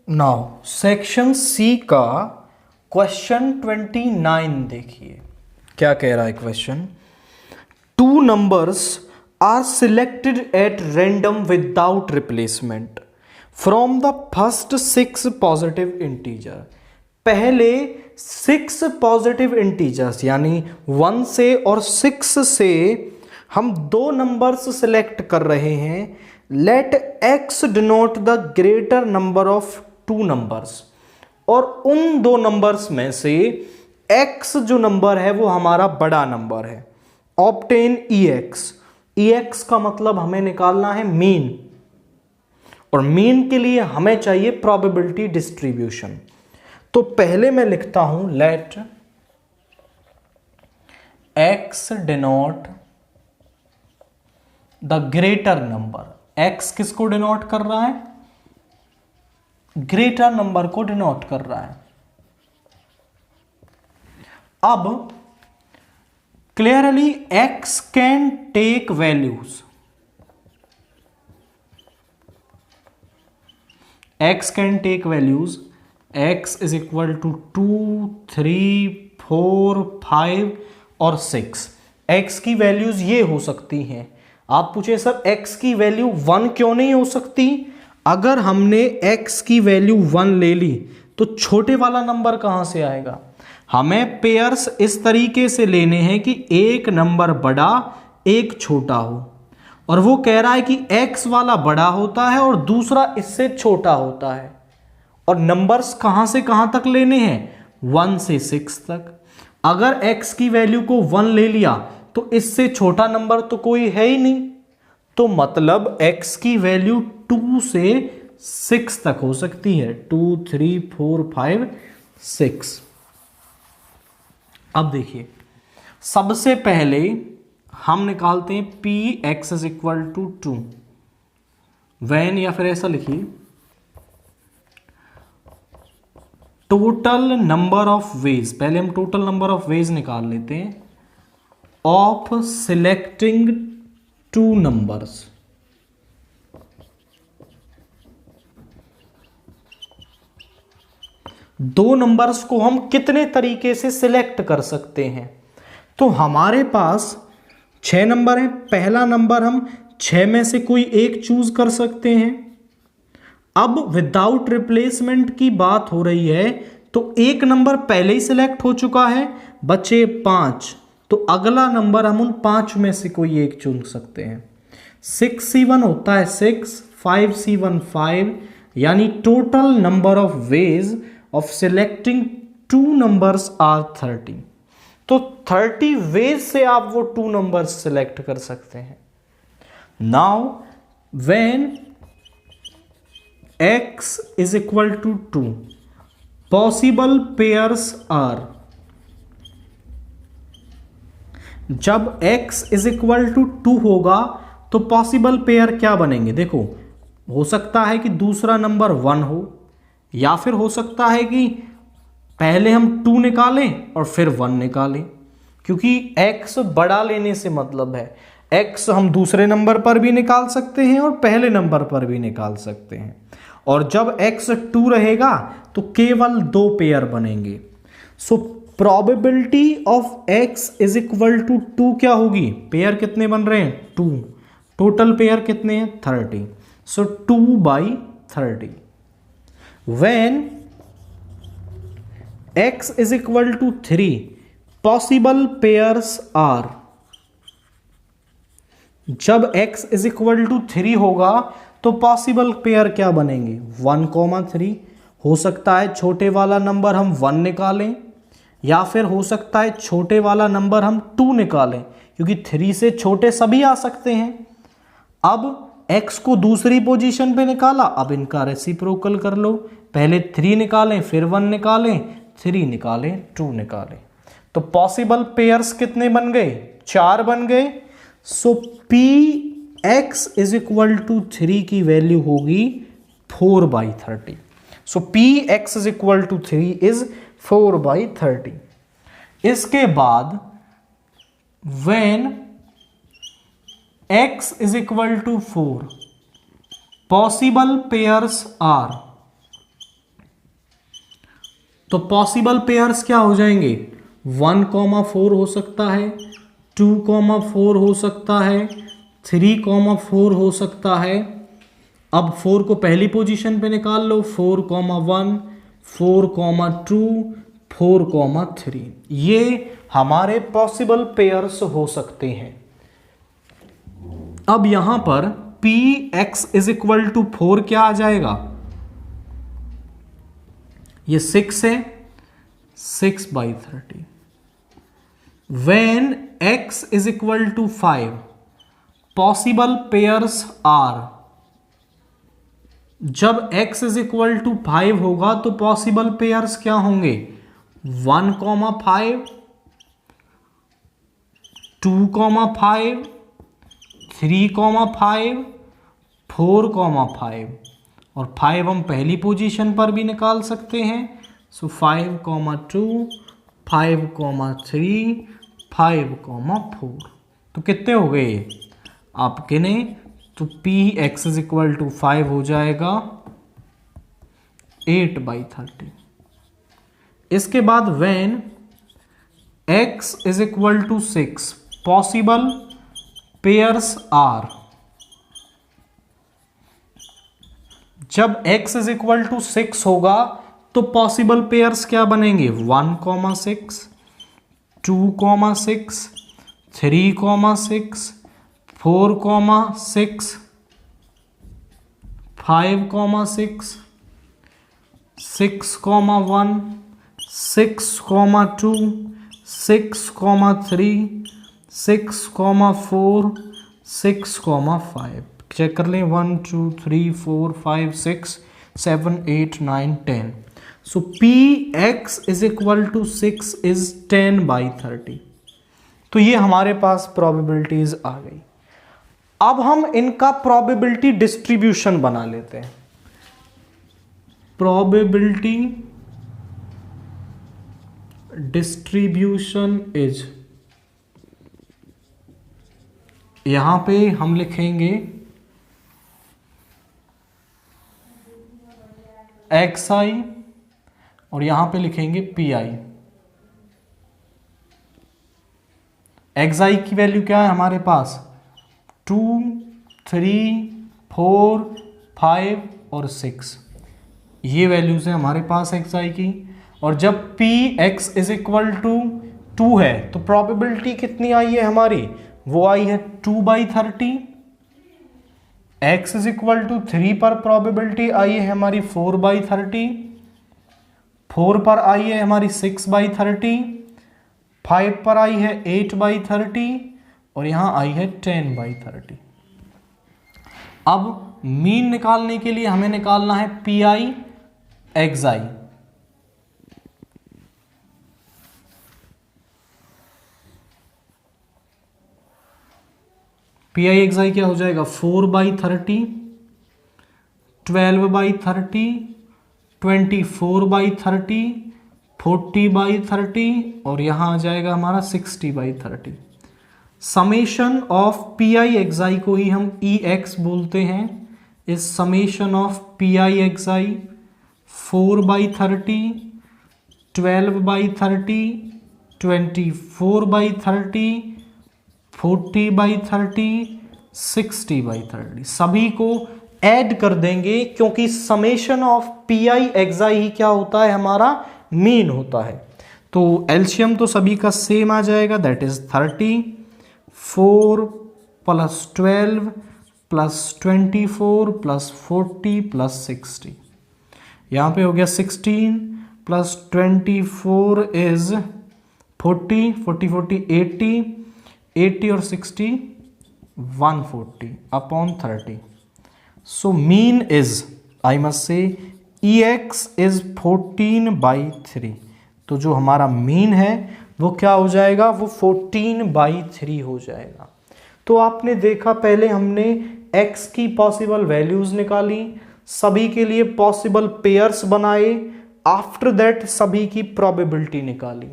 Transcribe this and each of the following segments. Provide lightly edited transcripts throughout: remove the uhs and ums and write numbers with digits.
Now section C का question 29 देखिए, क्या कह रहा है question. Two numbers are selected at random without replacement from the first 6 positive integer. पहले 6 पॉजिटिव इंटीजर्स यानी 1 से और 6 से हम दो नंबर्स सिलेक्ट कर रहे हैं। Let X denote the greater number of two numbers, और उन दो नंबर्स में से x जो नंबर है वो हमारा बड़ा नंबर है। ऑब्टेन EX का मतलब हमें निकालना है मीन, और मीन के लिए हमें चाहिए प्रोबेबिलिटी डिस्ट्रीब्यूशन। तो पहले मैं लिखता हूं let x denote the greater number. x किसको डिनोट कर रहा है? ग्रेटर नंबर को डिनोट कर रहा है। अब clearly x can take values, x can take values x is equal to 2, 3, 4, 5 और 6। x की वैल्यूज ये हो सकती हैं। आप पूछे सर x की वैल्यू 1 क्यों नहीं हो सकती? अगर हमने x की वैल्यू 1 ले ली तो छोटे वाला नंबर कहां से आएगा? हमें पेयर्स इस तरीके से लेने हैं कि एक नंबर बड़ा एक छोटा हो, और वो कह रहा है कि x वाला बड़ा होता है और दूसरा इससे छोटा होता है। और नंबर्स कहां से कहां तक लेने हैं? 1 से 6 तक। अगर x की वैल्यू को 1 ले लिया तो इससे छोटा नंबर तो कोई है ही नहीं, तो मतलब x की वैल्यू 2 से 6 तक हो सकती है। 2, 3, 4, 5, 6। अब देखिए, सबसे पहले हम निकालते हैं Px is equal to 2 when, या फिर ऐसा लिखिए टोटल नंबर ऑफ वेज। पहले हम टोटल नंबर ऑफ वेज निकाल लेते हैं ऑफ सिलेक्टिंग टू नंबर्स। दो नंबर्स को हम कितने तरीके से सिलेक्ट कर सकते हैं? तो हमारे पास 6 नंबर हैं। पहला नंबर हम 6 में से कोई एक चूज कर सकते हैं। अब विदाउट रिप्लेसमेंट की बात हो रही है, तो एक नंबर पहले ही सिलेक्ट हो चुका है, बचे 5। तो अगला नंबर हम उन 5 में से कोई एक चुन सकते हैं। 6C1 होता है 6, 5C1 5, यानी total number of ways of selecting two numbers are 30। तो 30 वेज से आप वो टू नंबर्स सिलेक्ट कर सकते हैं। Now when x is equal to 2, possible pairs are. जब x इज इक्वल टू 2 होगा तो पॉसिबल पेयर क्या बनेंगे? देखो, हो सकता है कि दूसरा नंबर 1 हो, या फिर हो सकता है कि पहले हम 2 निकालें और फिर 1 निकालें, क्योंकि x बड़ा लेने से मतलब है x हम दूसरे नंबर पर भी निकाल सकते हैं और पहले नंबर पर भी निकाल सकते हैं। और जब x 2 रहेगा तो केवल 2 पेयर बनेंगे। So probability of x is equal to 2 क्या होगी? पेयर कितने बन रहे हैं? 2। टोटल पेयर कितने हैं? 30। सो 2/30। When x is equal to 3, possible pairs are। जब x is equal to 3 होगा तो पॉसिबल पेयर क्या बनेंगे? 1,3। हो सकता है छोटे वाला नंबर हम 1 निकालें, या फिर हो सकता है छोटे वाला नंबर हम 2 निकालें, क्योंकि 3 से छोटे सभी आ सकते हैं। अब x को दूसरी पोजीशन पे निकाला, अब इनका रेसिप्रोकल कर लो। पहले 3 निकालें, फिर 1 निकालें, 3 निकालें, 2 निकालें, तो पॉसिबल पेयर्स कितने बन गए? 4 बन गए। So Px is equal to 3 की वैल्यू होगी 4/30। So Px is equal to 3 is 4/30। इसके बाद when x is equal to 4, possible pairs are। तो पॉसिबल पेयर्स क्या हो जाएंगे, 1,4 हो सकता है, 2,4 हो सकता है, 3,4 हो सकता है। अब 4 को पहली पोजीशन पे निकाल लो, 4,1, 4,2, 4,3, ये हमारे पॉसिबल पेयर्स हो सकते हैं। अब यहां पर px इज इक्वल टू 4 क्या आ जाएगा, ये 6 है, 6/30। when x is equal to 5 possible pairs are, जब x इज इक्वल टू 5 होगा तो पॉसिबल पेयर्स क्या होंगे, 1,5, 2,5, 3,5, 4,5 और 5 हम पहली पोजीशन पर भी निकाल सकते हैं। सो 5,2, 5,3, 5,4। तो कितने हो गए ये आप गिने, तो px इज इक्वल टू 5 हो जाएगा 8/30। इसके बाद when x is equal to 6 possible pairs are, जब x इज इक्वल टू 6 होगा तो पॉसिबल पेयर्स क्या बनेंगे, 1,6, 2,6, 3,6, 4,6, 5,6, 6,1, 6,2, 6,3, 6,4, 6,5। चेक कर लें, 1 2 3 4 5 6 7 8 9 10। So px is equal to 6 is 10/30। तो ये हमारे पास प्रोबेबिलिटीज आ गई। अब हम इनका प्रोबेबिलिटी डिस्ट्रीब्यूशन बना लेते हैं। प्रोबेबिलिटी डिस्ट्रीब्यूशन इज, यहां पे हम लिखेंगे xi और यहां पे लिखेंगे pi। xi की वैल्यू क्या है हमारे पास, 2, 3, 4, 5 और 6, ये वैल्यूज है हमारे पास xi की। और जब px इज इक्वल टू 2 है तो प्रोबेबिलिटी कितनी आई है हमारी, वो आई है 2/30। x इज इक्वल टू 3 पर प्रोबेबिलिटी आई है हमारी 4/30, 4 पर आई है हमारी 6/30, 5 पर आई है 8/30 और यहां आई है 10/30। अब मीन निकालने के लिए हमें निकालना है pi xi। pi xi क्या हो जाएगा, 4/30, 12/30, 24/30, 40/30 और यहां आ जाएगा हमारा 60/30। समेशन ऑफ pi xi को ही हम ex बोलते हैं। इस समेशन ऑफ pi xi 4/30, 12/30, 24/30, 40/30, 60/30 सभी को ऐड कर देंगे, क्योंकि समेशन ऑफ pi xi ही क्या होता है, हमारा मीन होता है। तो एलसीएम तो सभी का सेम आ जाएगा, दैट इज 30, 4 + 12 + 24 + 40 + 60। यहाँ पे हो गया 16 + 24 इज 40, 40 40 80, 80 और 60 140/30। So mean is, I must say, ex is 14/3। तो जो हमारा मीन है वो क्या हो जाएगा, वो 14/3 हो जाएगा। तो आपने देखा, पहले हमने x की पॉसिबल वैल्यूज निकाली, सभी के लिए पॉसिबल पेयर्स बनाए, आफ्टर दैट सभी की प्रोबेबिलिटी निकाली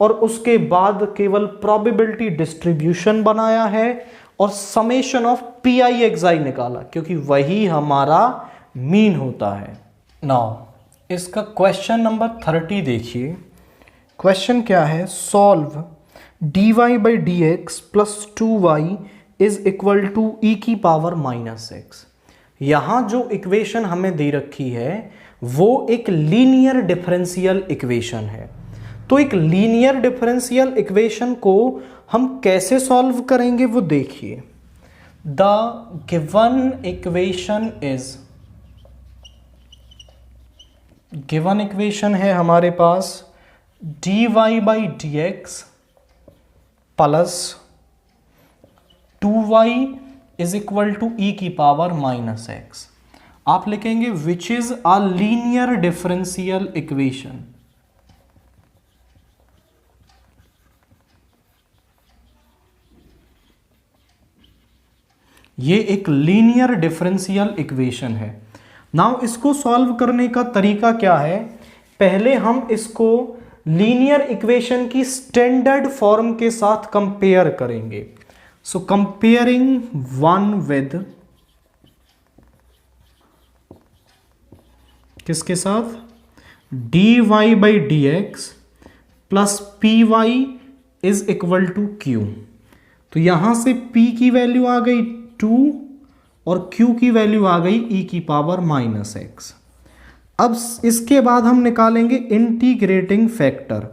और उसके बाद केवल प्रोबेबिलिटी डिस्ट्रीब्यूशन बनाया है और समेशन ऑफ pi xi निकाला, क्योंकि वही हमारा मीन होता है। नाउ इसका क्वेश्चन नंबर 30 देखिए। क्वेश्चन क्या है, solve dy by D X plus 2y is equal to E की पावर माइनस एक्स। यहाँ जो इक्वेशन हमें दे रखी है वो एक लीनियर डिफरेंशियल इक्वेशन है। तो एक लीनियर डिफरेंशियल इक्वेशन को हम कैसे सॉल्व करेंगे वो देखिए। द गिवन इक्वेशन है हमारे पास dy by D X plus 2y is equal to E की पावर माइनस एक्स। आप लिखेंगे which is a linear differential equation. ये एक लीनियर डिफरेंशियल इक्वेशन है। नाउ इसको सॉल्व करने का तरीका क्या है, पहले हम इसको लीनियर इक्वेशन की स्टैंडर्ड फॉर्म के साथ कंपेयर करेंगे। सो कंपेयरिंग वन विद किसके साथ, dy by D X plus P Y is equal to Q. तो यहां से p की वैल्यू आ गई 2 और q की वैल्यू आ गई e की पावर माइनस एक्स। अब इसके बाद हम निकालेंगे इंटीग्रेटिंग फैक्टर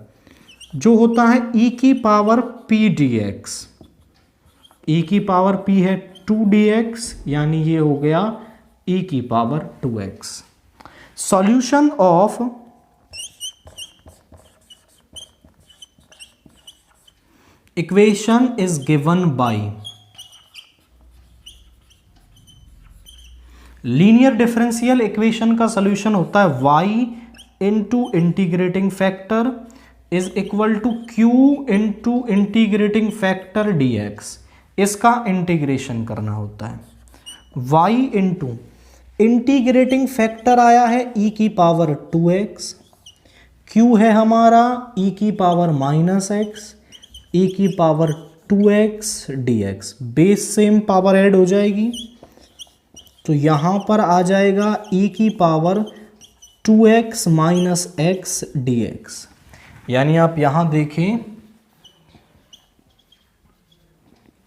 जो होता है e की पावर p dx। e की पावर p है 2 dx, यानी ये हो गया e की power 2x। Solution of equation is given by linear differential equation का सॉल्यूशन होता है y into integrating factor is equal to q into integrating factor dx। इसका इंटीग्रेशन करना होता है। y इंटू इंटीग्रेटिंग फैक्टर आया है e की पावर 2x, q है हमारा e की पावर माइनस एक्स, e की power 2x dx। Base same power add हो जाएगी तो यहां पर आ जाएगा e की power 2x minus x dx। यानी आप यहां देखें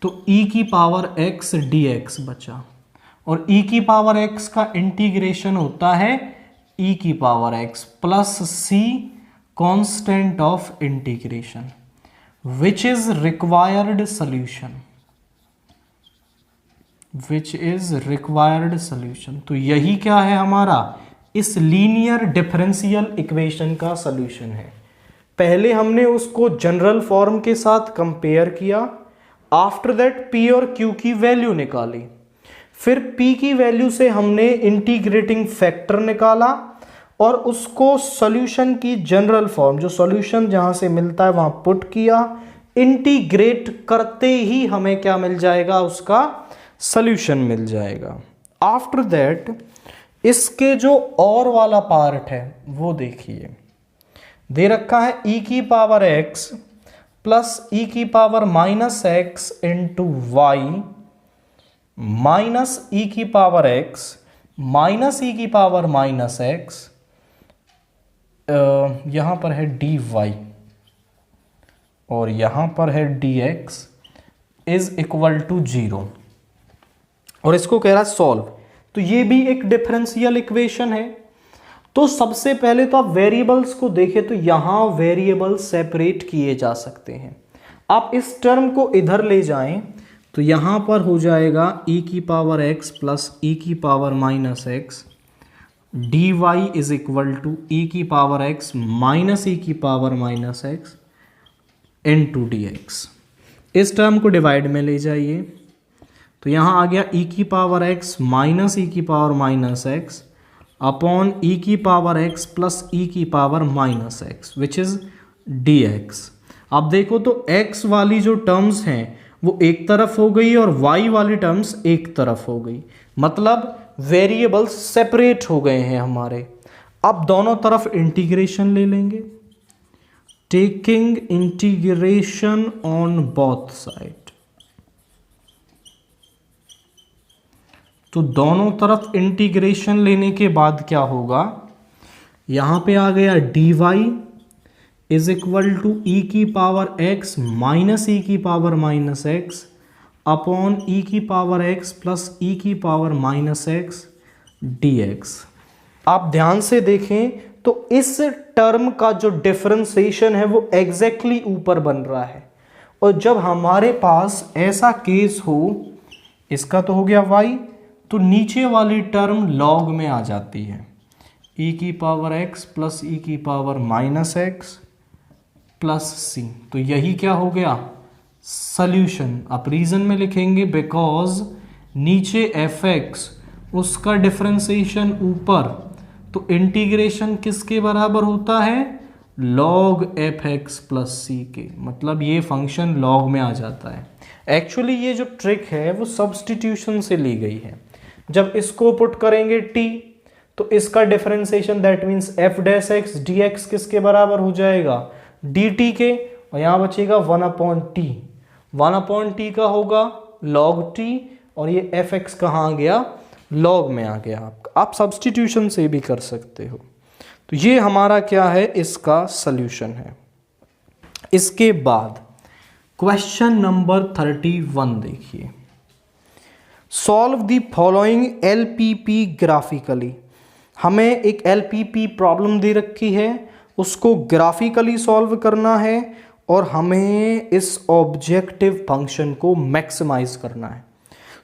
तो e की पावर x dx बचा, और e की पावर x का इंटीग्रेशन होता है e की power x plus c constant of integration which is required solution. तो यही क्या है हमारा इस लीनियर डिफरेंशियल इक्वेशन का सॉल्यूशन है। पहले हमने उसको जनरल फॉर्म के साथ कंपेयर किया, आफ्टर दैट p और q की वैल्यू निकाली, फिर p की वैल्यू से हमने इंटीग्रेटिंग फैक्टर निकाला और उसको सॉल्यूशन की जनरल फॉर्म, जो सॉल्यूशन जहां से मिलता है वहां पुट किया। इंटीग्रेट करते ही हमें क्या मिल जाएगा, उसका सॉल्यूशन मिल जाएगा। आफ्टर दैट इसके जो और वाला पार्ट है वो देखिए, दे रखा है e की पावर x प्लस e की power minus X into Y minus e की पावर x माइनस e की पावर माइनस एक्स, यहां पर है dy और यहां पर है dx इज इक्वल टू 0, और इसको कह रहा है सॉल्व। तो ये भी एक डिफरेंशियल इक्वेशन है। तो सबसे पहले तो आप वेरिएबल्स को देखें तो यहां वेरिएबल सेपरेट किए जा सकते हैं। आप इस टर्म को इधर ले जाएं तो यहां पर हो जाएगा e की पावर x प्लस e की power minus X dy is equal to e की पावर x माइनस e की power minus X into dx। इस टर्म को डिवाइड में ले जाइए तो यहां आ गया e की पावर x माइनस e की power minus X upon e की पावर x प्लस e की power minus X which is dx। अब देखो तो x वाली जो टर्म्स हैं वो एक तरफ हो गई और y वाली टर्म्स एक तरफ हो गई, मतलब वेरिएबल्स सेपरेट हो गए हैं हमारे। अब दोनों तरफ इंटीग्रेशन ले लेंगे, taking integration on both side. तो दोनों तरफ इंटीग्रेशन लेने के बाद क्या होगा, यहाँ पे आ गया dy is equal to E की पावर x माइनस ई की पावर माइनस एक्स अपॉन ई की पावर x प्लस ई की पावर माइनस एक्स dx। आप ध्यान से देखें तो इस टर्म का जो डिफरेंशिएशन है वो एग्जैक्टली ऊपर बन रहा है, और जब हमारे पास ऐसा केस हो, इसका तो हो गया y, तो नीचे वाली टर्म लॉग में आ जाती है, e की पावर x प्लस ई की पावर माइनस एक्स प्लस सी। तो यही क्या हो गया, सॉल्यूशन। आप रीजन में लिखेंगे बिकॉज नीचे fx उसका डिफरेंशिएशन ऊपर, तो इंटीग्रेशन किसके बराबर होता है, log fx प्लस सी के, मतलब ये फंक्शन log में आ जाता है। एक्चुअली ये जो ट्रिक है वो सब्स्टिट्यूशन से ली गई है। जब इसको पुट करेंगे t, तो इसका differentiation that means f dash x dx किसके बराबर हो जाएगा, dt के, और यहाँ बचेगा 1/t। 1/t का होगा log t, और ये fx कहाँ आ गया, log में आ गया आपका। आप सब्स्टिट्यूशन से भी कर सकते हो। तो ये हमारा क्या है, इसका सॉल्यूशन है। इसके बाद क्वेश्चन नंबर 31 देखिए, solve the following LPP graphically. हमें एक LPP प्रॉब्लम दे रखी है, उसको ग्राफिकली सॉल्व करना है, और हमें इस ऑब्जेक्टिव फंक्शन को मैक्सिमाइज करना है।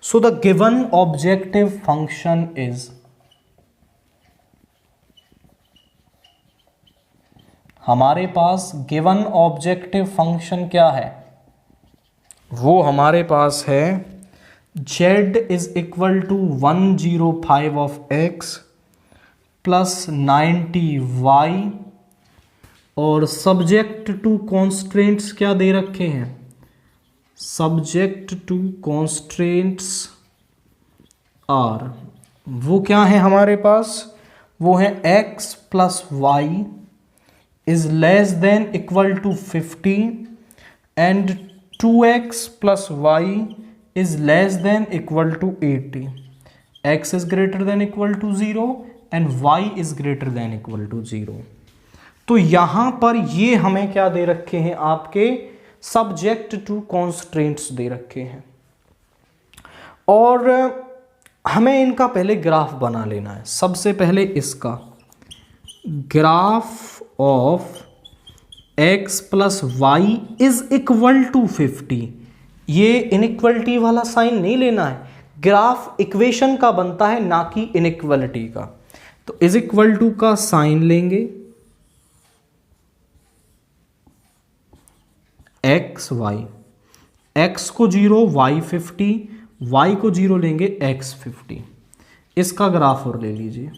So the given objective function is, हमारे पास गिवन ऑब्जेक्टिव फंक्शन क्या है, वो हमारे पास है z is equal to 105 of x plus 90y, और सब्जेक्ट टू कॉन्स्ट्रेंट्स क्या दे रखे हैं, सब्जेक्ट टू कॉन्स्ट्रेंट्स आर, वो क्या है हमारे पास, वो है x plus Y is less than equal to 50 and 2x plus Y is less than equal to 80। x is greater than equal to 0 and y is greater than equal to 0। तो यहां पर ये हमें क्या दे रखे हैं, आपके सब्जेक्ट टू कॉन्स्ट्रेंट्स दे रखे हैं, और हमें इनका पहले ग्राफ बना लेना है। सबसे पहले इसका graph of x plus Y is equal to 50। ये इनइक्वलिटी वाला साइन नहीं लेना है, ग्राफ इक्वेशन का बनता है ना कि इनइक्वलिटी का। तो इज इक्वल टू का साइन लेंगे, x y, x को 0 y 50, y को 0 लेंगे x 50। इसका ग्राफ और ले लीजिए,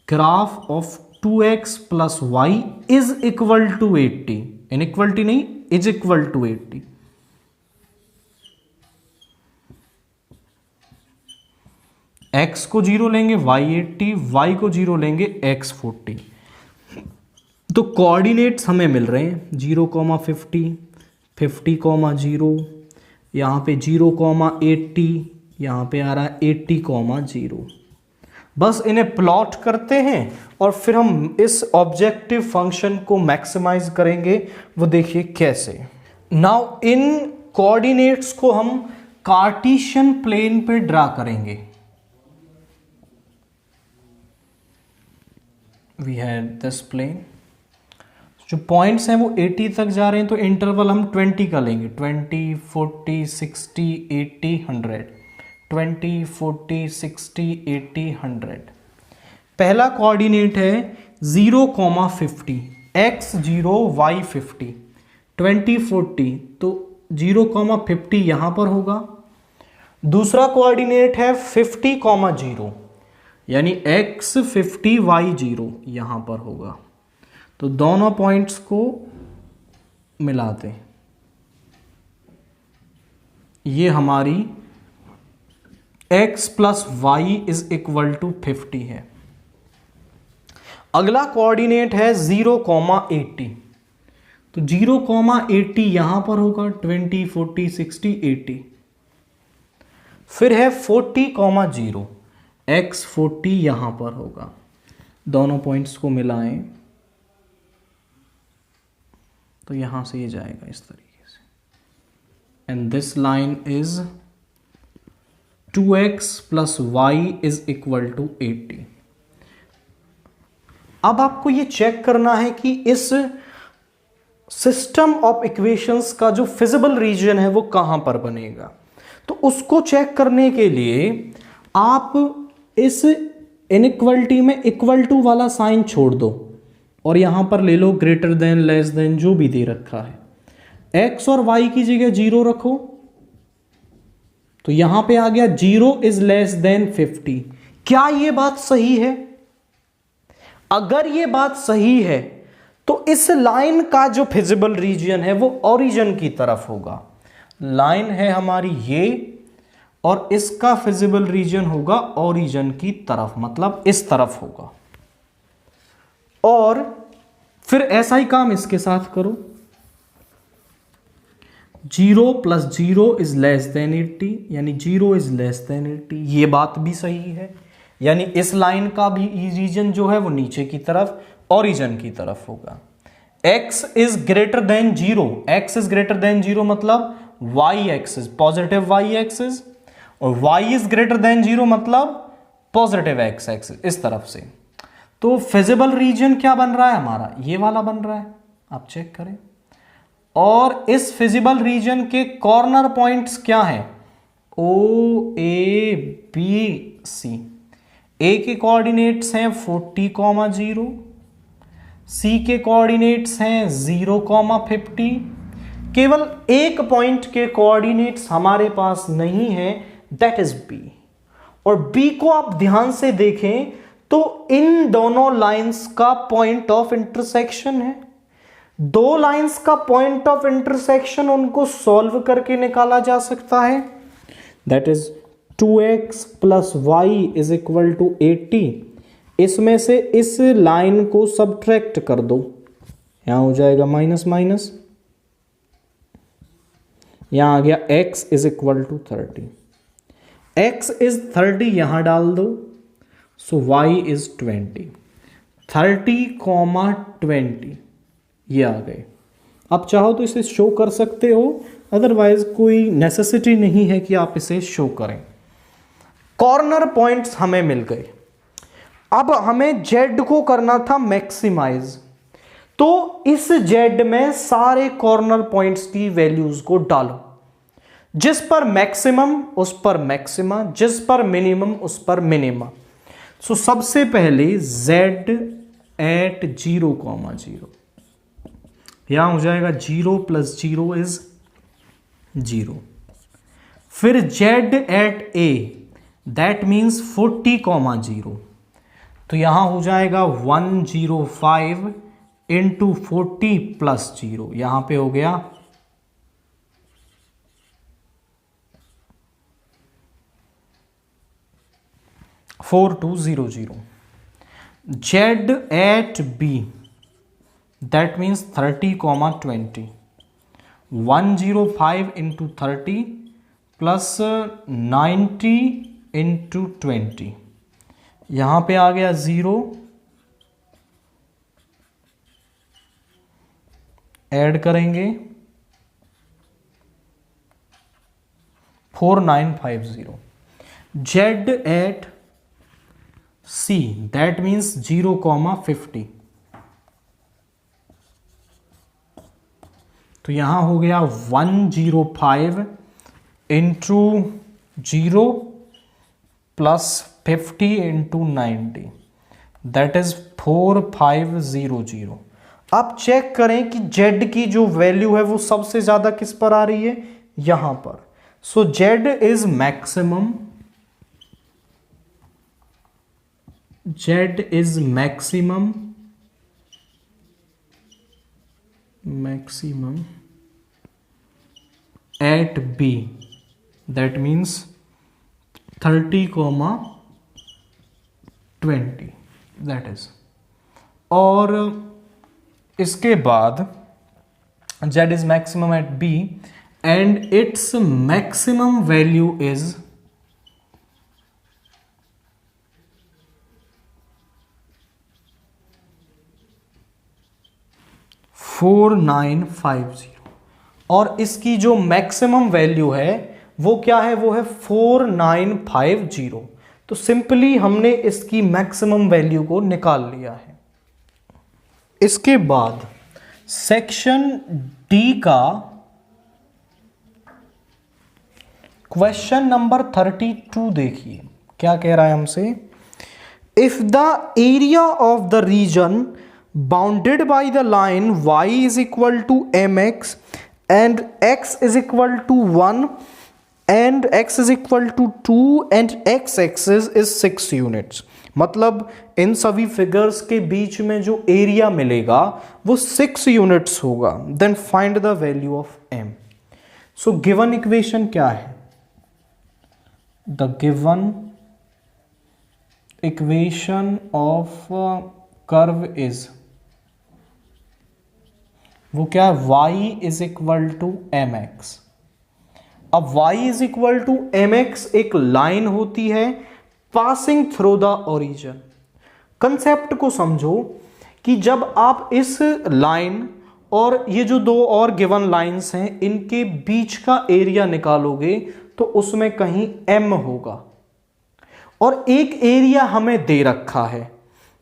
graph of 2x plus Y is equal to 80, inequality नहीं, इज इक्वल टू 80। x को 0 लेंगे y 80, y को 0 लेंगे x 40। तो कोऑर्डिनेट्स हमें मिल रहे हैं 0,50, 50,0, यहाँ पे 0,80, यहाँ पे आ रहा है 80,0। बस इन्हें प्लॉट करते हैं और फिर हम इस ऑब्जेक्टिव फंक्शन को मैक्सिमाइज करेंगे। वो देखिए कैसे। नाउ इन कोऑर्डिनेट्स को हम कार्टेशियन प्लेन पे ड्रा करेंगे। वी हैव दिस प्लेन, जो पॉइंट्स हैं वो 80 तक जा रहे हैं, तो इंटरवल हम 20 का लेंगे, 20, 40, 60, 80, 100, 20, 40, 60, 80, 100। पहला कोऑर्डिनेट है 0,50, x 0 y 50, 20, 40, तो 0,50 यहां पर होगा। दूसरा कोऑर्डिनेट है 50,0, यानी x 50 y 0 यहां पर होगा। तो दोनों पॉइंट्स को मिलाते हैं, ये हमारी x plus Y is equal to 50 है। अगला कोऑर्डिनेट है 0,80, तो 0,80 यहां पर होगा, 20, 40, 60, 80। फिर है 40,0, x 40 यहां पर होगा। दोनों पॉइंट्स को मिलाएं तो यहां से ये जाएगा इस तरीके से, and this line is 2x plus Y is equal to 80। अब आपको ये चेक करना है कि इस सिस्टम ऑफ इक्वेशंस का जो फिजिबल रीजन है वो कहां पर बनेगा। तो उसको चेक करने के लिए आप इस इनइक्वलिटी में इक्वल टू वाला साइन छोड़ दो और यहां पर ले लो ग्रेटर देन, लेस देन, जो भी दे रखा है। x और y की जगह 0 रखो तो यहां पे आ गया 0 इज लेस देन 50। क्या ये बात सही है? अगर ये बात सही है तो इस लाइन का जो फिजिबल रीजन है वो ओरिजिन की तरफ होगा। लाइन है हमारी ये और इसका फिजिबल रीजन होगा ओरिजिन की तरफ, मतलब इस तरफ होगा। और फिर ऐसा ही काम इसके साथ करो। 0 प्लस 0 इज लेस देन 80, यानी 0 इज लेस देन 80। ये बात भी सही है, यानी इस लाइन का भी रीजन जो है वो नीचे की तरफ, ओरिजिन की तरफ होगा। x is greater then 0, x is greater then 0 मतलब y axis, positive y axis, और y इज ग्रेटर देन 0 मतलब पॉजिटिव x एक्सिस, इस तरफ से। तो फिजिबल रीजन क्या बन रहा है हमारा? ये वाला बन रहा है, आप चेक करें। और इस फिजिबल रीजन के कॉर्नर पॉइंट्स क्या हैं? O A B C। A के कोऑर्डिनेट्स हैं 40,0, C के कोऑर्डिनेट्स हैं 0,50। केवल एक पॉइंट के कोऑर्डिनेट्स हमारे पास नहीं है, दैट इज B। और B को आप ध्यान से देखें तो इन दोनों लाइंस का पॉइंट ऑफ इंटरसेक्शन है। दो लाइंस का पॉइंट ऑफ इंटरसेक्शन उनको सॉल्व करके निकाला जा सकता है, that is 2x plus Y is equal to 80। इसमें से इस लाइन को सब्ट्रैक्ट कर दो, यहां हो जाएगा माइनस माइनस, यहां आ गया x is equal to 30। x is 30 यहां डाल दो, सो y इज 20। 30,20 ये आ गए। आप चाहो तो इसे शो कर सकते हो, अदरवाइज कोई नेसेसिटी नहीं है कि आप इसे शो करें। कॉर्नर पॉइंट्स हमें मिल गए। अब हमें z को करना था मैक्सिमाइज, तो इस z में सारे कॉर्नर पॉइंट्स की वैल्यूज को डालो। जिस पर मैक्सिमम उस पर मैक्सिमा, जिस पर मिनिमम उस पर मिनिमा। सो सबसे पहले z एट 0,0, यहां हो जाएगा 0 प्लस 0 इज 0। फिर z at a, that means 40,0, तो यहां हो जाएगा 105 इंटू 40 प्लस 0, यहां पे हो गया 4200। z at b, that means 30,20, 105 into 30 plus 90 into 20, यहां पे आ गया 0, ऐड करेंगे 4950। z at c, that means 0,50, तो यहां हो गया 105 into 0 plus 50 into 90, that is 4500। आप चेक करें कि z की जो वैल्यू है वो सबसे ज्यादा किस पर आ रही है? यहां पर। सो z is maximum, z is maximum at b, that means 30,20, that is। और इसके बाद z is maximum at b and its maximum value is 4950 और इसकी जो मैक्सिमम वैल्यू है वो क्या है, वो है 4950। तो सिंपली हमने इसकी मैक्सिमम वैल्यू को निकाल लिया है। इसके बाद सेक्शन डी का क्वेश्चन नंबर 32 देखिए, क्या कह रहा है हमसे। If the area of the region bounded by the line y is equal to mx and x is equal to 1 and x is equal to 2 and x axis is 6 units, मतलब इन सभी figures के बीच में जो area मिलेगा वो 6 units होगा। Then find the value of m। So given equation क्या है, the given equation of curve is, वो क्या है, y is equal to M X. अब y is equal to M X एक लाइन होती है passing through the origin. Concept को समझो कि जब आप इस लाइन और ये जो दो और गिवन लाइंस हैं इनके बीच का एरिया निकालोगे तो उसमें कहीं m होगा और एक एरिया हमें दे रखा है,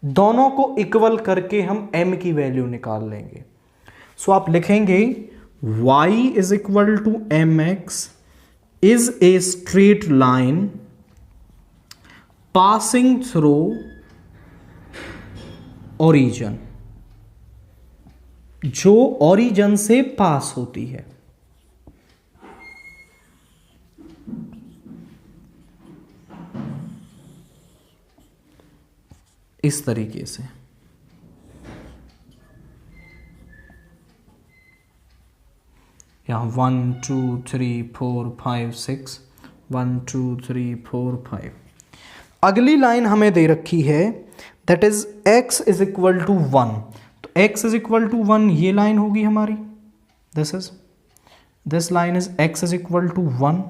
दोनों को इक्वल करके हम m की वैल्यू निकाल लेंगे। सो आप लिखेंगे y is equal to M X is a straight line passing through origin, जो ओरिजिन से पास होती है। इस तरीके से यहां 1 2 3 4 5 6 1 2 3 4 5। अगली लाइन हमें दे रखी है that is x is equal to 1। तो x इज इक्वल टू 1 ये लाइन होगी हमारी, this line is x is equal to 1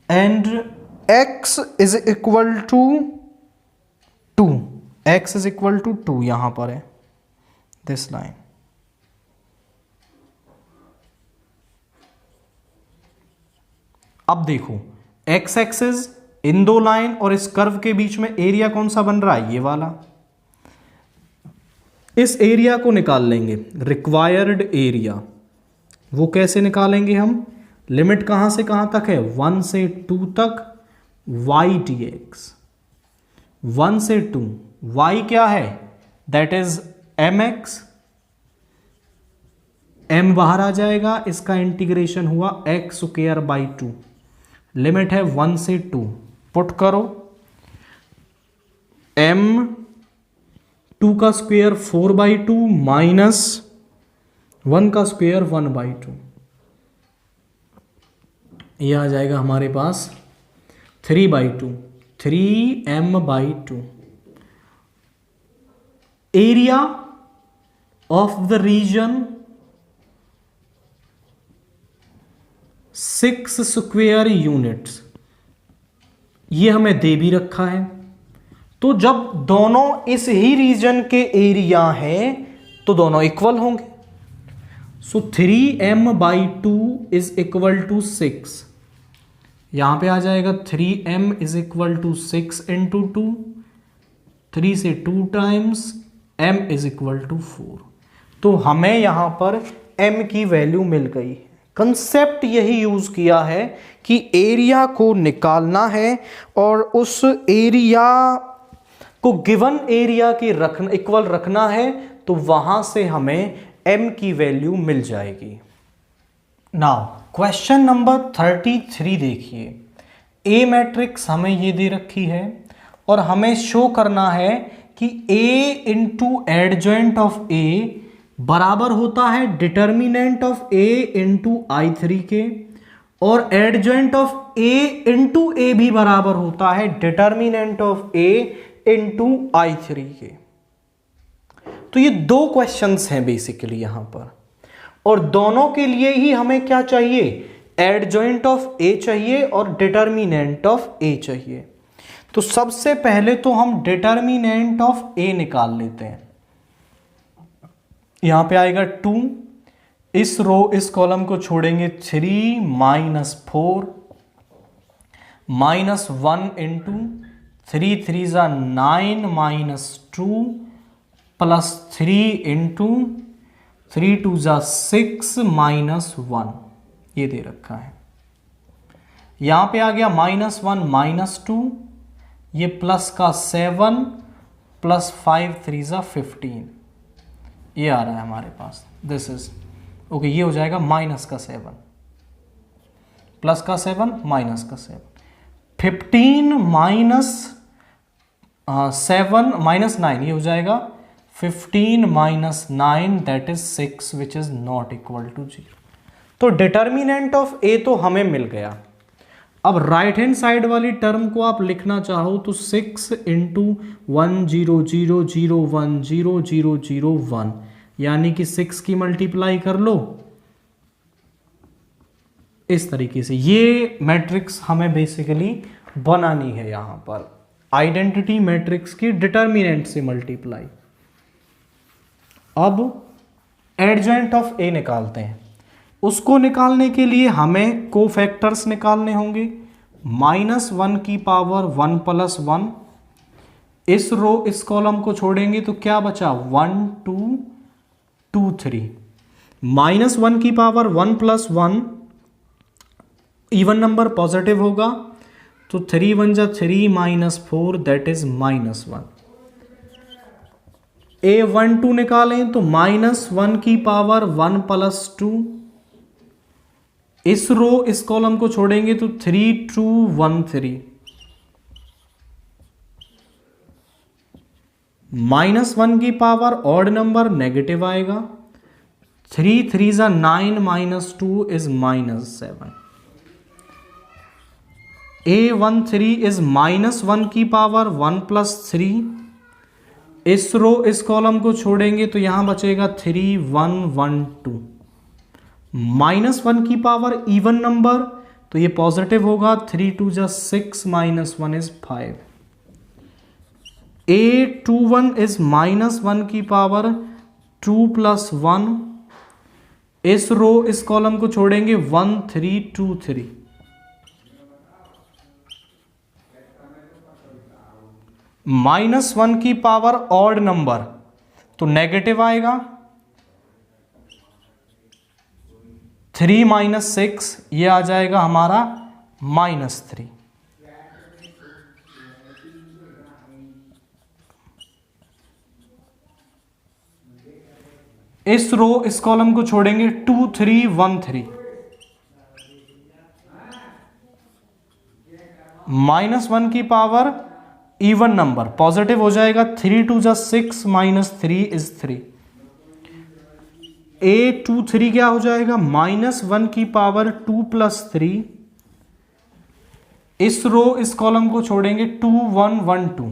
and x is equal to 2, x is equal to 2 यहां पर है दिस लाइन। अब देखो x एक्सिस, इन दो लाइन और इस कर्व के बीच में एरिया कौन सा बन रहा है, ये वाला। इस एरिया को निकाल लेंगे, रिक्वायर्ड एरिया। वो कैसे निकालेंगे हम, लिमिट कहां से कहां तक है, 1 से 2 तक y dx, 1 से 2, y क्या है, दैट इज mx, m बाहर आ जाएगा, इसका इंटीग्रेशन हुआ x स्क्वायर बाई 2, लिमिट है 1 से 2, पुट करो m 2 का स्क्वायर 4 बाई 2 माइनस 1 का स्क्वायर 1 बाई 2, ये आ जाएगा हमारे पास 3 by 2, 3m by 2। Area of the region 6 square units, ये हमें दे भी रखा है। तो जब दोनों इस ही रीजन के एरिया हैं तो दोनों इक्वल होंगे। So 3m by 2 is equal to 6, यहां पे आ जाएगा 3m is equal to 6 into 2, 3 से 2 times m is equal to 4। तो हमें यहां पर m की वैल्यू मिल गई। कंसेप्ट यही यूज किया है कि एरिया को निकालना है और उस एरिया को गिवन एरिया के इक्वल रखना है, तो वहां से हमें m की वैल्यू मिल जाएगी। नाउ क्वेश्चन नंबर 33 देखिए। ए मैट्रिक्स हमें ये दे रखी है और हमें शो करना है कि a into adjoint of a बराबर होता है determinant of a into I3 के, और adjoint of a into a भी बराबर होता है determinant of a into I3 के। तो ये दो क्वेश्चंस हैं बेसिकली यहां पर, और दोनों के लिए ही हमें क्या चाहिए, एडजॉइंट ऑफ a चाहिए और डिटर्मिनेंट ऑफ a चाहिए। तो सबसे पहले तो हम डिटर्मिनेंट ऑफ ए निकाल लेते हैं। यहां पे आएगा 2, इस रो इस कॉलम को छोड़ेंगे 3 माइनस 4 माइनस 1 इंटू 3 3 ज़ा 9 माइनस 2 प्लस 3 इंटू 3 2 ज़ा 6 माइनस 1, ये दे रखा है। यहां पे आ गया -1 -2, ये प्लस का 7 प्लस 5 3 ज़ा 15, ये आ रहा है हमारे पास। दिस इज ओके, ये हो जाएगा माइनस का 7 प्लस का 7 माइनस का 7, 15 माइनस 7 माइनस 9, ये हो जाएगा 15 minus 9 that is 6 which is not equal to 0। तो डिटर्मिनेंट ऑफ ए तो हमें मिल गया। अब राइट हैंड साइड वाली टर्म को आप लिखना चाहो तो 6 इंटू 1 0 0 0 1 0 0 0 1, यानी कि 6 की मल्टीप्लाई कर लो इस तरीके से। ये मैट्रिक्स हमें बेसिकली बनानी है यहां पर, आइडेंटिटी मैट्रिक्स की डिटर्मिनेंट से मल्टीप्लाई। अब एडजॉइंट ऑफ ए निकालते हैं। उसको निकालने के लिए हमें कोफैक्टर्स निकालने होंगे। -1 की पावर 1 प्लस 1, इस रो इस कॉलम को छोड़ेंगे तो क्या बचा 1 2 2 3, -1 की power 1 plus 1, even number positive होगा तो 3 1 जा 3 -4 दैट इज -1। A1 2 निकालें तो -1 की पावर 1 प्लस 2, इस रो इस कॉलम को छोड़ेंगे तो 3 2 1 3, -1 की पावर ऑड नंबर नेगेटिव आएगा, 3 3 ज़ा 9 माइनस 2 इज -7। A13 इज -1 की पावर 1 प्लस 3, इस रो इस कॉलम को छोड़ेंगे तो यहां बचेगा 3 1 1 2, -1 की पावर इवन नंबर तो ये पॉजिटिव होगा, 3 2 जा 6 -1 इज 5। A21 इज -1 की पावर 2 प्लस 1, इस रो इस कॉलम को छोड़ेंगे 1 3 2 3, -1 की पावर ऑड नंबर तो नेगेटिव आएगा, 3 माइनस 6 ये आ जाएगा हमारा -3। इस रो इस कॉलम को छोड़ेंगे 2 3 1 3, -1 की पावर इवन नंबर पॉजिटिव हो जाएगा, 3 2 जा 6 -3 इज 3। A23 क्या हो जाएगा -1 की पावर 2 प्लस 3, इस रो इस कॉलम को छोड़ेंगे 2 1 1 2,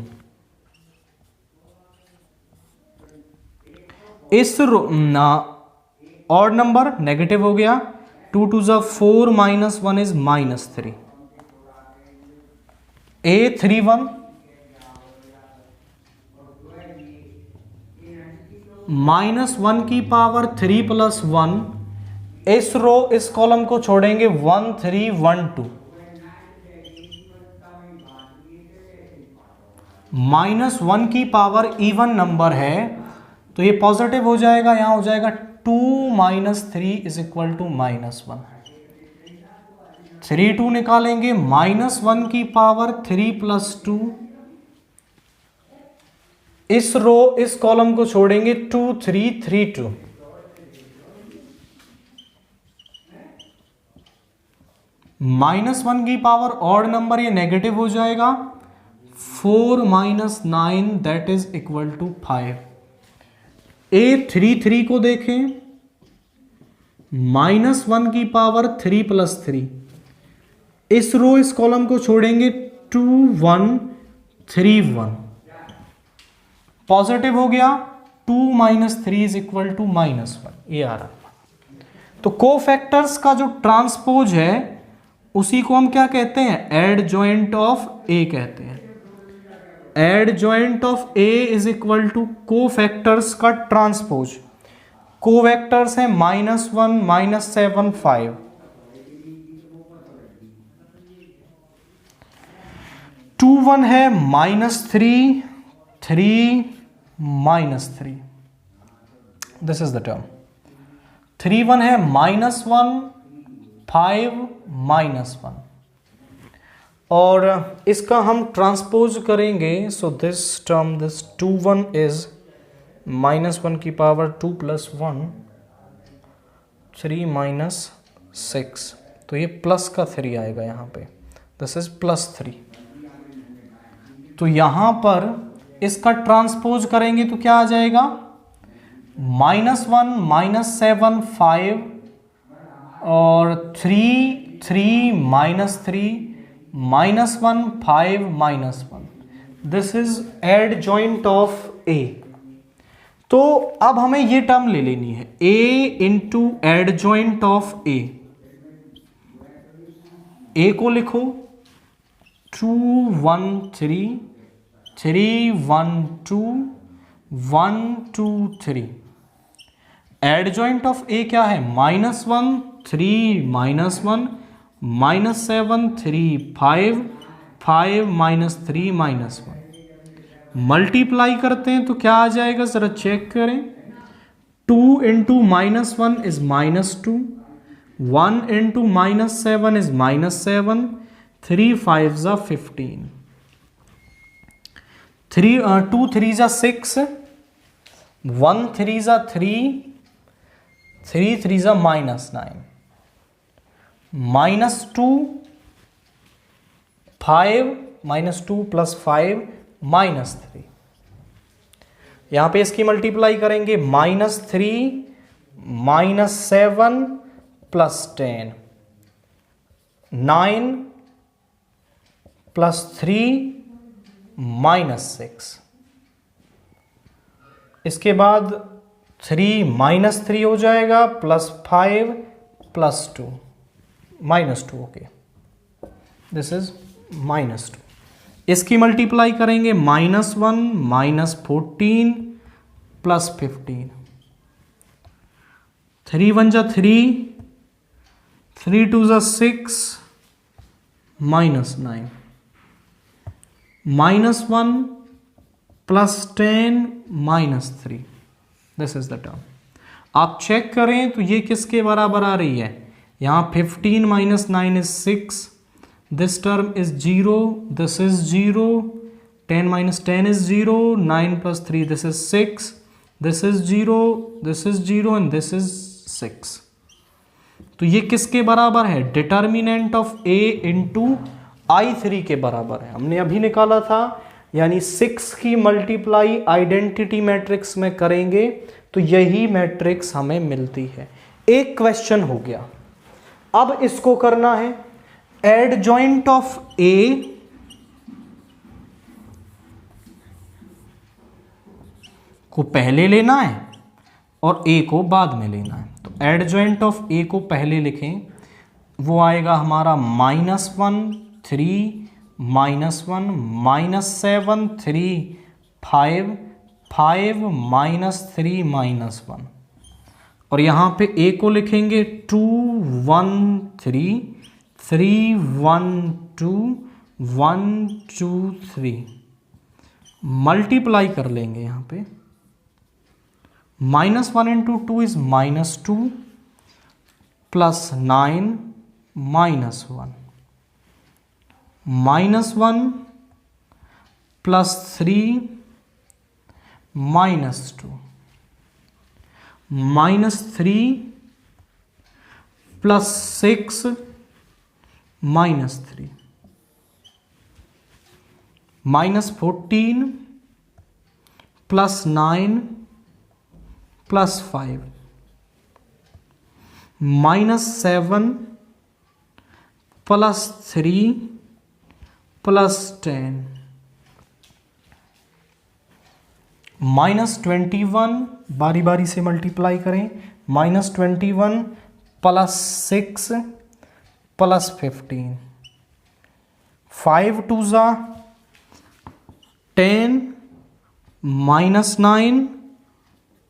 इस रो ऑड नंबर नेगेटिव हो गया, 2 2 जा 4 -1 इज -3। A31 -1 की पावर 3 प्लस 1, इस रो इस कॉलम को छोड़ेंगे 1 3 1 2, -1 की पावर इवन नंबर है तो ये पॉजिटिव हो जाएगा, यहां हो जाएगा 2 -3 इज इक्वल टू -1। 3 2 निकालेंगे, -1 की पावर 3 प्लस 2, इस रो इस कॉलम को छोड़ेंगे 2 3 3 2, -1 की पावर ऑड नंबर ये नेगेटिव हो जाएगा, 4 -9 that is equal to 5। A33 को देखें, -1 की पावर 3 प्लस 3, इस रो इस कॉलम को छोड़ेंगे 2 1 3 1, पॉजिटिव हो गया, 2 -3 इज इक्वल टू -1, ये आ रहा। तो कोफैक्टर्स का जो ट्रांसपोज है उसी को हम क्या कहते हैं, एडजॉइंट ऑफ ए कहते हैं। Adjoint of A is equal to cofactors का ट्रांसपोज। कोवेक्टर्स है -1 -7 5। टू वन है -3 3 -3। This is the term. 3 1 है -1 5 -1। और इसका हम ट्रांसपोज करेंगे। So this term, this 2 1 is -1 की पावर 2 + 1 3 -6। तो ये प्लस का 3 आएगा यहाँ पे। This is +3। तो यहाँ पर इसका ट्रांसपोज करेंगे तो क्या आ जाएगा? -1 -7 5 और 3 3 -3 -1 5 -1। दिस इज एडजॉइंट ऑफ ए। तो अब हमें ये टर्म ले लेनी है, a इंटू एडजॉइंट ऑफ ए। ए को लिखो 2 1 3 3 1 2 1 2 3। एडजॉइंट ऑफ ए क्या है? -1 3 -1 -7 3 5 5 -3 -1। मल्टीप्लाई करते हैं तो क्या आ जाएगा, जरा चेक करें। 2 इंटू -1 इज -2, 1 इंटू -7 इज -7, 3 5 ज़ा 15, 2 3 ज़ा 6, 1 3 ज़ा 3, 3 3 ज़ा -9, -2 5 -2 + 5 -3। यहां पे इसकी मल्टीप्लाई करेंगे, -3 -7 + 10 9 + 3 -6। इसके बाद 3 -3 हो जाएगा, +5 + 2 -2। Okay, this is -2। इसकी मल्टीप्लाई करेंगे, -1 -14 + 15, 3 1 ज़ा 3, 3 2 ज़ा 6 -9, -1 + 10 -3। This is the term. आप चेक करें तो ये किसके बराबर आ रही है? यहाँ 15 - 9 is 6। This term is 0, this is 0, 10 - 10 is 0, 9 + 3, this is 6, this is 0, this is 0 and this is 6। तो ये किसके बराबर है? Determinant of a into I3 के बराबर है। हमने अभी निकाला था, यानी 6 की मल्टीप्लाई आइडेंटिटी मैट्रिक्स में करेंगे तो यही मैट्रिक्स हमें मिलती है। एक क्वेश्चन हो गया। अब इसको करना है, एडजॉइंट ऑफ ए को पहले लेना है और ए को बाद में लेना है। तो एडजॉइंट ऑफ ए को पहले लिखें, वो आएगा हमारा -1 3 -1 -7 3 5 5 -3 -1। और यहाँ पे ए को लिखेंगे 2 1 3 3 1 2 1 2 3। मल्टीप्लाई कर लेंगे यहाँ पे, -1 × 2 इज -2 + 9 -1, -1 + 3 -2, -3 + 6 -3, -14 + 9 + 5, -7 + 3 + 10, -21। बारी बारी से मल्टीप्लाई करें, -21 + 6 + 15, 5 2 ज़ा 10 -9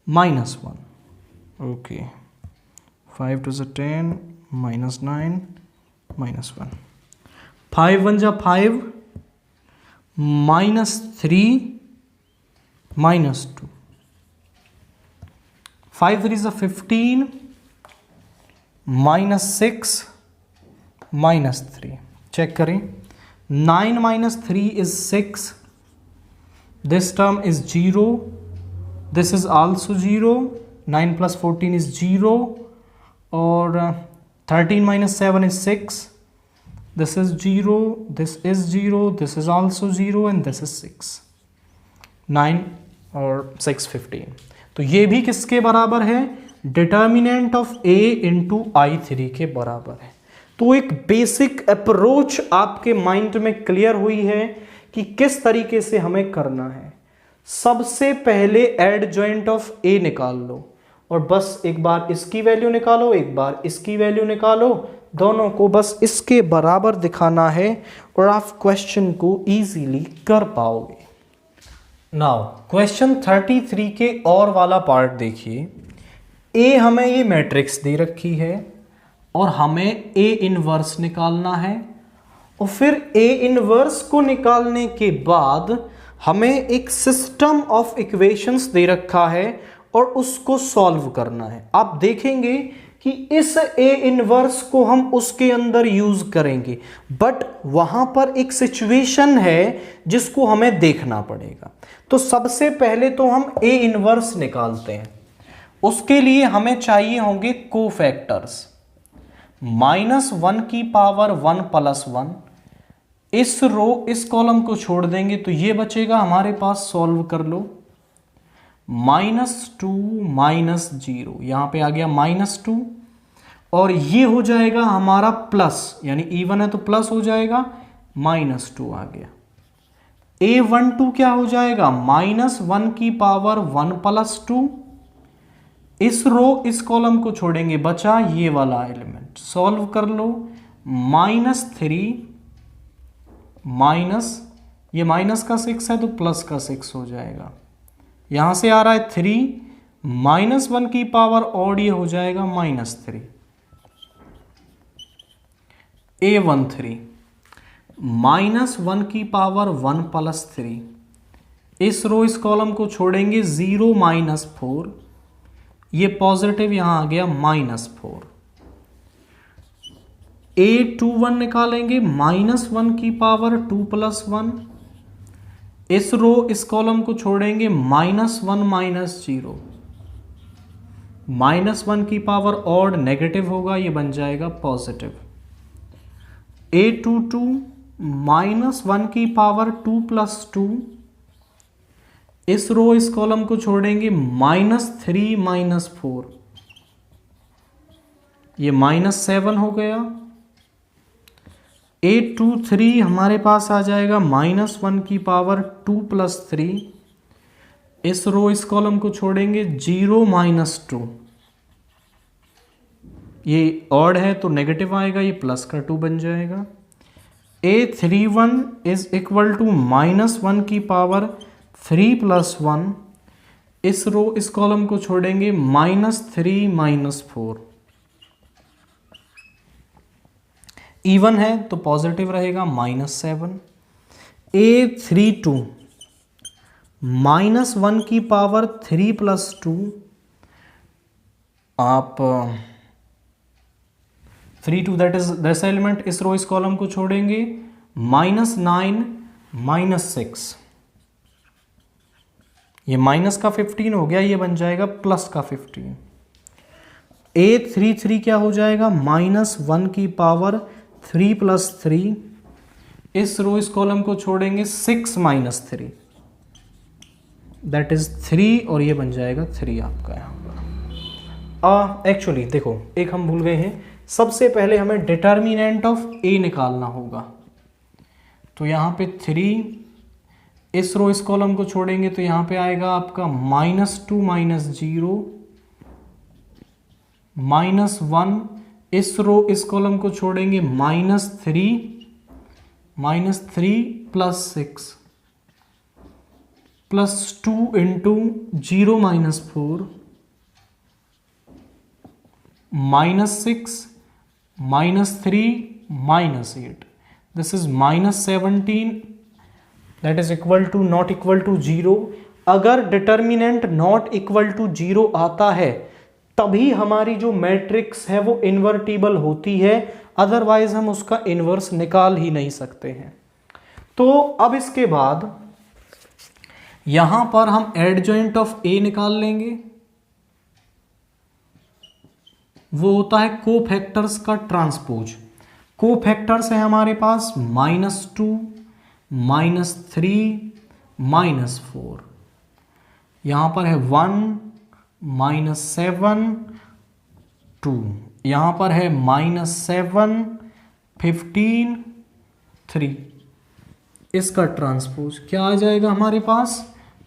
-1. ओके, 5 2 10 -9 -1. 5 1 जा 5 -3 -2. 5 3 जा 15 -6 -3. चेक करें. 9 - 3 is 6. This term is 0. This is also 0. 9 + 14 is 0. और 13 - 7 is 6. This is 0. This is 0. This is also 0. And this is 6. 9 और 6 15. तो ये भी किसके बराबर है? Determinant of a into I3 के बराबर है. तो एक बेसिक अप्रोच आपके माइंड में क्लियर हुई है कि किस तरीके से हमें करना है. सबसे पहले एडजॉइंट ऑफ ए निकाल लो और बस एक बार इसकी वैल्यू निकालो, एक बार इसकी वैल्यू निकालो, दोनों को बस इसके बराबर दिखाना है और आप क्वेश्चन को इजीली कर पाओगे. नाउ क्वेश्चन 33 के और वाला पार्ट देखिए. ए हमें ये मैट्रिक्स दे रखी है और हमें ए इनवर्स निकालना है और फिर ए इनवर्स को निकालने के बाद हमें एक सिस्टम ऑफ इक्वेशंस दे रखा है और उसको सॉल्व करना है. आप देखेंगे कि इस ए इनवर्स को हम उसके अंदर यूज करेंगे, बट वहां पर एक सिचुएशन है जिसको हमें देखना पड़ेगा. तो सबसे पहले तो हम ए इनवर्स निकालते हैं. उसके लिए हमें चाहिए होंगे कोफैक्टर्स. -1 की पावर 1 + 1. इस रो इस कॉलम को छोड़ देंगे तो ये बचेगा हमारे पास. सॉल्व कर लो. -2 -0 यहां पे आ गया -2 और ये हो जाएगा हमारा प्लस, यानी इवन है तो प्लस हो जाएगा. -2 आ गया. A12 क्या हो जाएगा? -1 की पावर 1 + 2. इस रो इस कॉलम को छोड़ेंगे, बचा ये वाला एलिमेंट. सॉल्व कर लो. -3 माइनस ये माइनस का 6 है तो प्लस का 6 हो जाएगा. यहां से आ रहा है 3 -1 की पावर और ये हो जाएगा -3. A13 -1 की पावर 1 + 3. इस रो इस कॉलम को छोड़ेंगे 0 -4. ये पॉजिटिव यहां आ गया -4. A21 निकालेंगे -1 की पावर 2 + 1. इस रो इस कॉलम को छोड़ेंगे -1 -0. -1 की पावर ऑड नेगेटिव होगा, ये बन जाएगा पॉजिटिव. A22 -1 की पावर 2 + 2. इस रो इस कॉलम को छोड़ेंगे -3 -4. ये -7 हो गया. A23 हमारे पास आ जाएगा -1 की पावर 2 + 3. इस रो इस कॉलम को छोड़ेंगे 0 -2. ये ऑड है तो नेगेटिव आएगा, ये प्लस का 2 बन जाएगा. A31 = -1 की पावर 3 + 1. इस रो इस कॉलम को छोड़ेंगे -3 -4. इवन है तो पॉजिटिव रहेगा -7. A32 -1 की पावर 3 + 2. आप 32 दैट इज दिस एलिमेंट. इस रो इस कॉलम को छोड़ेंगे -9 -6. ये माइनस का 15 हो गया, ये बन जाएगा प्लस का 15. A33 क्या हो जाएगा? -1 की पावर 3 + 3. इस रो इस कॉलम को छोड़ेंगे 6 - 3 दैट इज 3 और ये बन जाएगा 3 आपका यहाँ पर. एक्चुअली देखो एक हम भूल गए हैं. सबसे पहले हमें डिटर्मिनेंट ऑफ ए निकालना होगा. तो यहाँ पे 3, इस रो इस कॉलम को छोड़ेंगे तो यहाँ पे आएगा आपका -2 -0 -1. इस रो इस कॉलम को छोड़ेंगे -3 + 6. Plus 2 into 0 minus 4 -6 -3 -8, this is -17, that is equal to not equal to 0। अगर डिटर्मिनेंट नॉट इक्वल टू 0 आता है तभी हमारी जो मैट्रिक्स है वो इन्वर्टिबल होती है, अदरवाइज हम उसका इन्वर्स निकाल ही नहीं सकते हैं। तो अब इसके बाद यहां पर हम एडजॉइंट ऑफ ए निकाल लेंगे, वो होता है कोफैक्टर्स का ट्रांसपोज। कोफैक्टर्स है हमारे पास -2 -3 -4, यहां पर है 1 -7 2, यहां पर है -7 15 3। इसका ट्रांसपोज क्या आ जाएगा हमारे पास,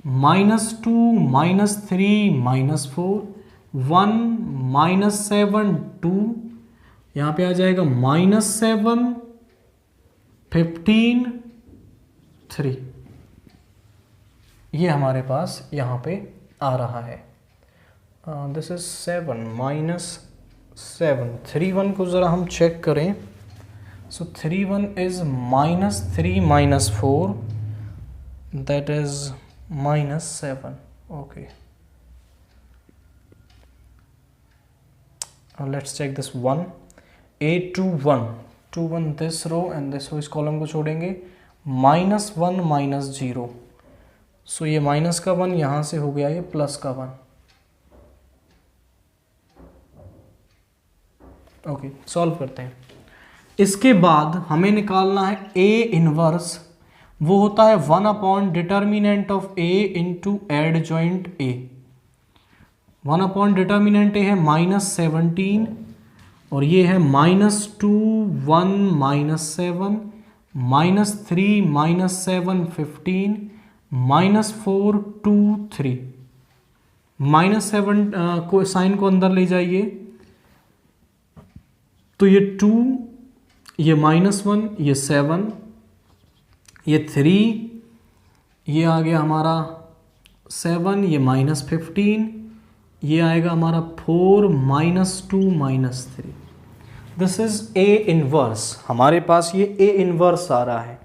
-2 -3 -4 1 -7 2, यहां पे आ जाएगा -7 15 3। ये हमारे पास यहां पे आ रहा है। दिस इज 7 -7 3 1 को ज़रा हम चेक करें। So 3 1 is -3 -4, that is -7। Okay, let's check this 1 8 2 1 2 1 this row and this row, इस कॉलम को छोड़ेंगे, -1 -0। सो ये माइनस का 1 यहां से हो गया ये प्लस का 1। ओके, सॉल्व करते हैं। इसके बाद हमें निकालना है ए इनवर्स, वो होता है 1 upon determinant of A into adjoint A. 1 upon determinant A है -17 और ये है -2 1 -7 -3 -7 15 -4 2 3। -7 को साइन को अंदर ले जाइए तो ये 2, ये -1, ये 7, ये 3, ये आ गया हमारा 7, ये -15, ये आएगा हमारा 4 -2 -3। दिस इज ए इनवर्स, हमारे पास ये ए इनवर्स आ रहा है।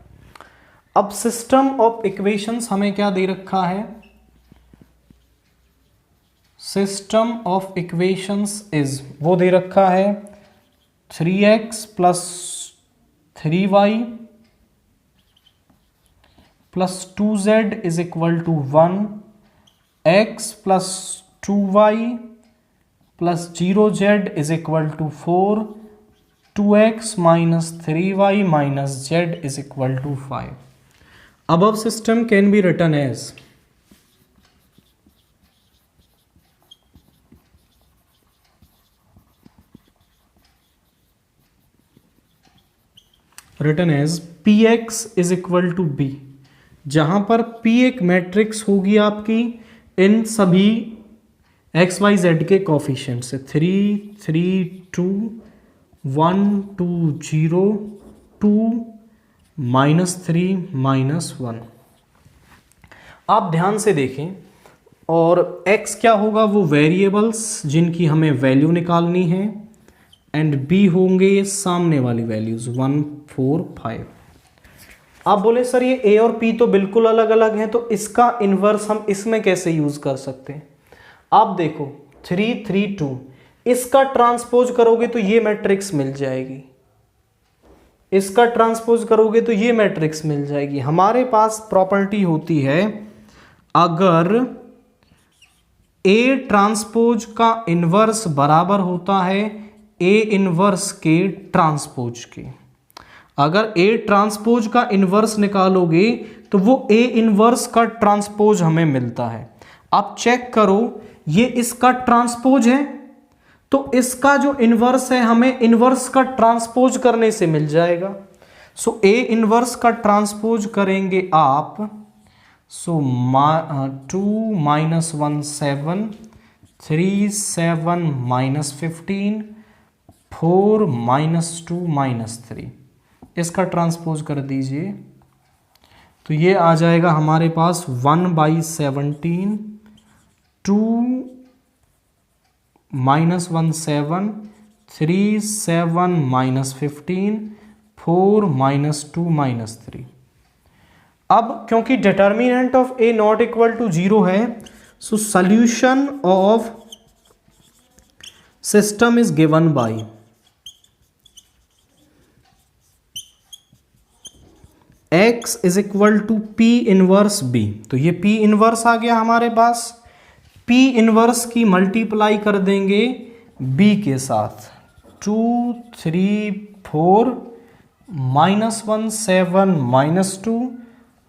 अब सिस्टम ऑफ इक्वेशंस हमें क्या दे रखा है, सिस्टम ऑफ इक्वेशंस इज, वो दे रखा है 3x plus 3y plus 2z is equal to 1, x plus 2y plus 0z is equal to 4, 2x minus 3y minus z is equal to 5। Above system can be written as px is equal to b, जहां पर p एक matrix होगी आपकी इन सभी x y z के coefficient से 3 3 2 1 2 0 2 -3 -1। आप ध्यान से देखें, और x क्या होगा, वो वेरिएबल्स जिनकी हमें वैल्यू निकालनी है, एंड b होंगे ये सामने वाली वैल्यूज 1 4 5। आप बोले सर ये a और p तो बिल्कुल अलग अलग हैं, तो इसका इन्वर्स हम इसमें कैसे यूज कर सकते हैं। आप देखो 3 3 2, इसका ट्रांसपोज करोगे तो ये मैट्रिक्स मिल जाएगी, इसका ट्रांसपोज करोगे तो ये मैट्रिक्स मिल जाएगी। हमारे पास प्रॉपर्टी होती है, अगर A ट्रांसपोज का इन्वर्स बराबर होता है A इन्वर्स के ट्रांसपोज के, अगर A ट्रांसपोज का इन्वर्स निकालोगे तो वो A इन्वर्स का ट्रांसपोज हमें मिलता है। आप चेक करो, ये इसका ट्रांसपोज है, तो इसका जो इन्वर्स है हमें इन्वर्स का ट्रांसपोज करने से मिल जाएगा। सो A इन्वर्स का ट्रांसपोज करेंगे आप, सो 2 -1 7 3 7 -15 4 -2 -3, इसका ट्रांसपोज कर दीजिए तो ये आ जाएगा हमारे पास 1/17, 2 -1 7, 3 7 -15, 4 -2 -3। अब क्योंकि determinant of A not equal to 0 है, so solution of system is given by x is equal to P inverse B. तो ये पी इनवर्स आ गया हमारे पास, पी इनवर्स की मल्टीप्लाई कर देंगे b के साथ, 2 3 4 -1 7 -2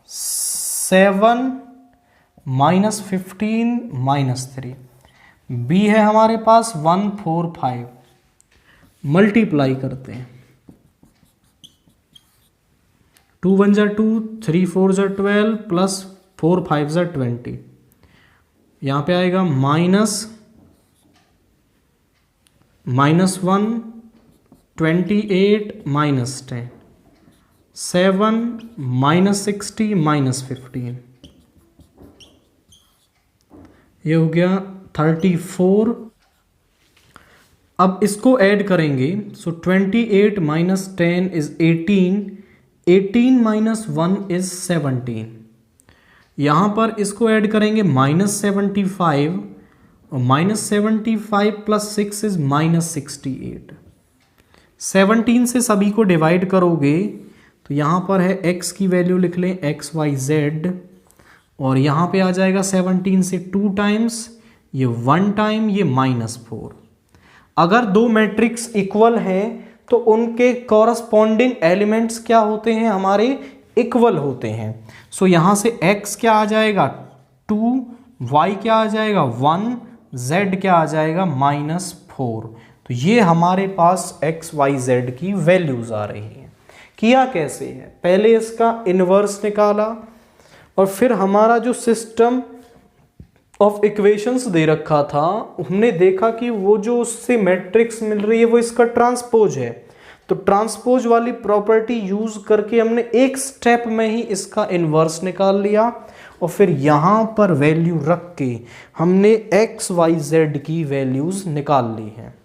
7 -15 -3, b है हमारे पास 1 4 5। मल्टीप्लाई करते हैं, 2 1 जा 2, 3 4 जा 12 प्लस 4 5 जा 20। यहाँ पे आएगा -1 28 -10, 7 -60 -15, ये हो गया 34। अब इसको ऐड करेंगे, सो 28 - 10 इज 18, 18 - 1 इज 17। यहाँ पर इसको ऐड करेंगे -75, और -75 + 6 इज -68। 17 से सभी को डिवाइड करोगे तो यहाँ पर है x की वैल्यू लिख लें XYZ, और यहाँ पे आ जाएगा 17 से 2 टाइम्स, ये 1 टाइम, ये -4। अगर दो मैट्रिक्स इक्वल हैं तो उनके कॉरस्पॉन्डिंग एलिमेंट्स क्या होते हैं, हमारे इक्वल होते हैं। सो यहाँ से x क्या आ जाएगा 2, y क्या आ जाएगा 1, z क्या आ जाएगा -4। तो ये हमारे पास x y z की वैल्यूज आ रही हैं। किया कैसे है, पहले इसका इन्वर्स निकाला, और फिर हमारा जो सिस्टम ऑफ इक्वेशंस दे रखा था, हमने देखा कि वो जो उससे मैट्रिक्स मिल रही है वो इसका ट्रांसपोज है। तो ट्रांसपोज वाली प्रॉपर्टी यूज करके हमने एक स्टेप में ही इसका इन्वर्स निकाल लिया, और फिर यहाँ पर वैल्यू रख के हमने x y z की वैल्यूज निकाल ली हैं।